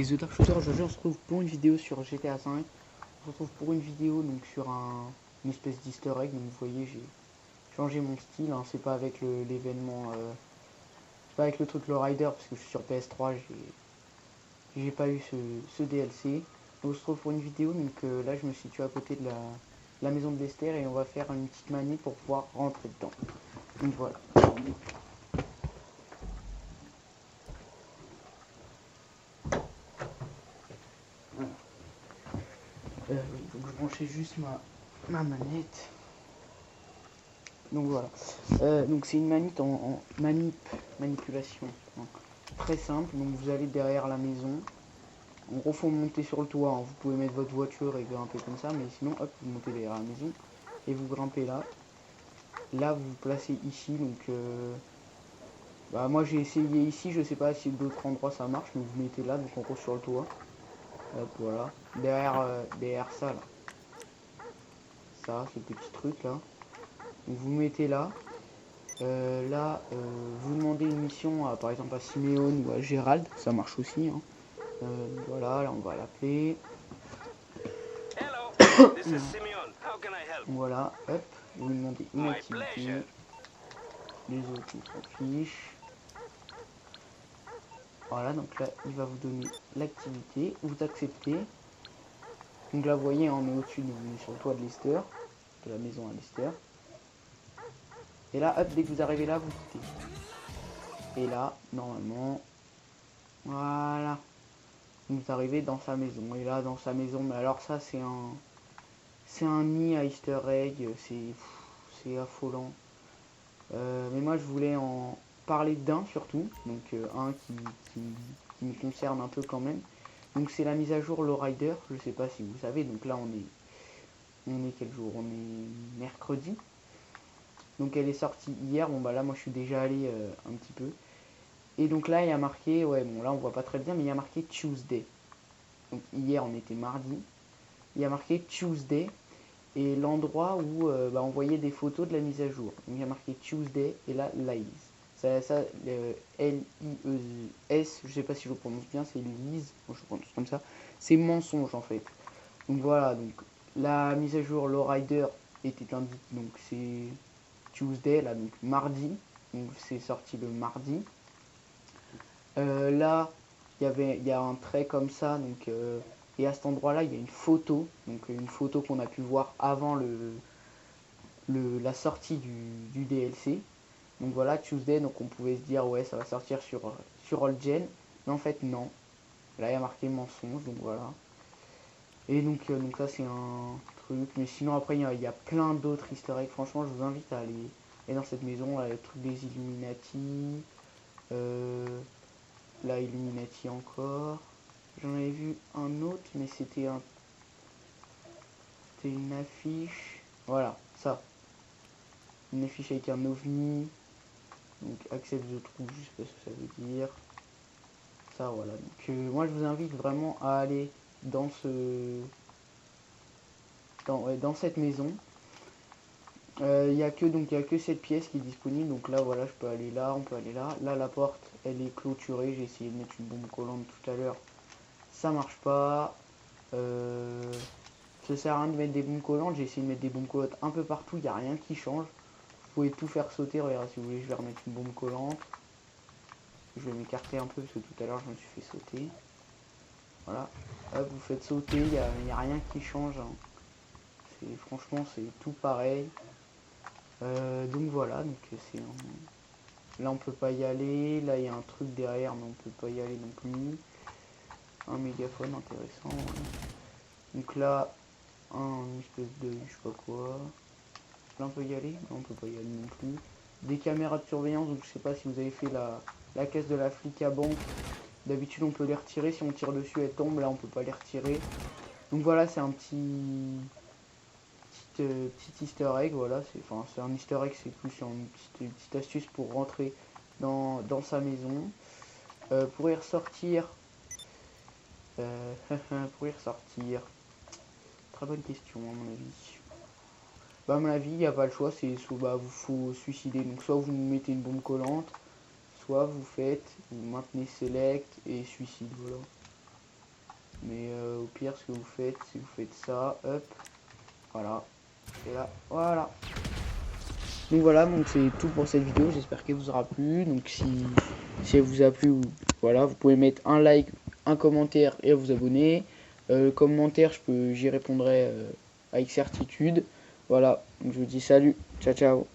c'est The Dark Shooter. Aujourd'hui on se retrouve pour une vidéo sur GTA 5. On se retrouve pour une vidéo donc sur une espèce d'easter egg. Donc vous voyez, j'ai changé mon style, hein. C'est pas avec l'événement, c'est pas avec le truc Lowrider parce que je suis sur PS3, j'ai pas eu ce DLC. Donc on se retrouve pour une vidéo, donc là je me situe à côté de la maison de Lester et on va faire une petite manie pour pouvoir rentrer dedans. Donc voilà. Il faut que je branche juste ma manette. Donc voilà. Donc c'est une manipulation, hein, très simple. Donc vous allez derrière la maison. En gros, faut monter sur le toit, hein. Vous pouvez mettre votre voiture et grimper comme ça, mais sinon, hop, vous montez derrière la maison et vous grimpez là. Là, vous vous placez ici. Donc, bah moi j'ai essayé ici. Je sais pas si d'autres endroits ça marche, mais vous mettez là, donc en gros sur le toit. Hop, voilà. Derrière ça, là. Ça, ce petit truc là. Donc, vous mettez là. Vous demandez une mission par exemple à Simeone ou à Gérald, ça marche aussi, hein. Voilà, là on va l'appeler. Voilà, hop, vous lui demandez une activité. Les autres ils s'en fichent. Voilà, donc là il va vous donner l'activité, vous acceptez. Donc là vous voyez, on est au-dessus, on est sur le toit de Lester, de la maison à Lester. Et là, hop, dès que vous arrivez là, vous quittez. Et là, normalement, voilà, vous arrivez dans sa maison. Et là, dans sa maison, mais alors ça, c'est un nid à Easter egg. C'est affolant. Mais moi, je voulais en parler d'un surtout. Donc, un qui me concerne un peu quand même. Donc, c'est la mise à jour Lowrider. Je sais pas si vous savez. Donc là, on est quel jour? On est mercredi. Donc, elle est sortie hier. Bon, bah là, moi, je suis déjà allé un petit peu. Et donc là, il y a marqué, ouais, bon là on voit pas très bien, mais il y a marqué Tuesday. Donc hier on était mardi. Il y a marqué Tuesday et l'endroit où on voyait des photos de la mise à jour. Donc il y a marqué Tuesday et là Lies. Ça L-I-E-S, je sais pas si je le prononce bien, c'est Lies, bon, je le prononce comme ça. C'est mensonge en fait. Donc voilà, donc la mise à jour Lowrider était indiquée, donc c'est Tuesday, là donc mardi. Donc c'est sorti le mardi. Là, il y a un trait comme ça, donc, et à cet endroit-là, il y a une photo, donc une photo qu'on a pu voir avant la sortie du DLC. Donc voilà, Tuesday, donc on pouvait se dire, ouais, ça va sortir sur Old Gen, mais en fait, non. Là, il y a marqué mensonge, donc voilà. Et donc ça, c'est un truc, mais sinon, après, il y a plein d'autres easter eggs. Franchement, je vous invite à aller dans cette maison, là, le truc des Illuminati. La Illuminati encore. J'en avais vu un autre, mais c'était une affiche. Voilà, ça. Une affiche avec un ovni. Donc accept the truth, je sais pas ce que ça veut dire. Ça, voilà. Donc moi je vous invite vraiment à aller dans dans cette maison. Il n'y a que cette pièce qui est disponible. Donc là voilà, je peux aller là, on peut aller là. Là la porte elle est clôturée. J'ai essayé de mettre une bombe collante tout à l'heure. Ça marche pas. Ça sert à rien de mettre des bombes collantes. J'ai essayé de mettre des bombes collantes un peu partout. Il n'y a rien qui change. Vous pouvez tout faire sauter. Regardez, si vous voulez, je vais remettre une bombe collante. Je vais m'écarter un peu parce que tout à l'heure je me suis fait sauter. Voilà. Hop, vous faites sauter. Il n'y a rien qui change, hein. Franchement, c'est tout pareil. Donc voilà. Donc c'est là on peut pas y aller. Là il y a un truc derrière, mais on peut pas y aller non plus. Un mégaphone intéressant. Donc là, une espèce de je sais pas quoi. Là on peut y aller, non on peut pas y aller non plus. Des caméras de surveillance, donc je sais pas si vous avez fait la caisse de la flic à banque. D'habitude on peut les retirer, si on tire dessus elle tombe, là on peut pas les retirer. Donc voilà, c'est un petit easter egg, voilà, c'est un easter egg, c'est plus une petite astuce pour rentrer dans sa maison. Pour y ressortir, pour y ressortir, très bonne question à mon avis. Bah à mon avis, il n'y a pas le choix, c'est soit vous faut suicider. Donc soit vous mettez une bombe collante, soit vous maintenez select et suicide, voilà. Mais au pire, ce que vous faites, c'est vous faites ça, hop, voilà, et là, voilà. Donc voilà, donc c'est tout pour cette vidéo, j'espère qu'elle vous aura plu. Donc si elle vous a plu, voilà, vous pouvez mettre un like, un commentaire et à vous abonner. Le commentaire, j'y répondrai avec certitude. Voilà, donc je vous dis salut, ciao ciao.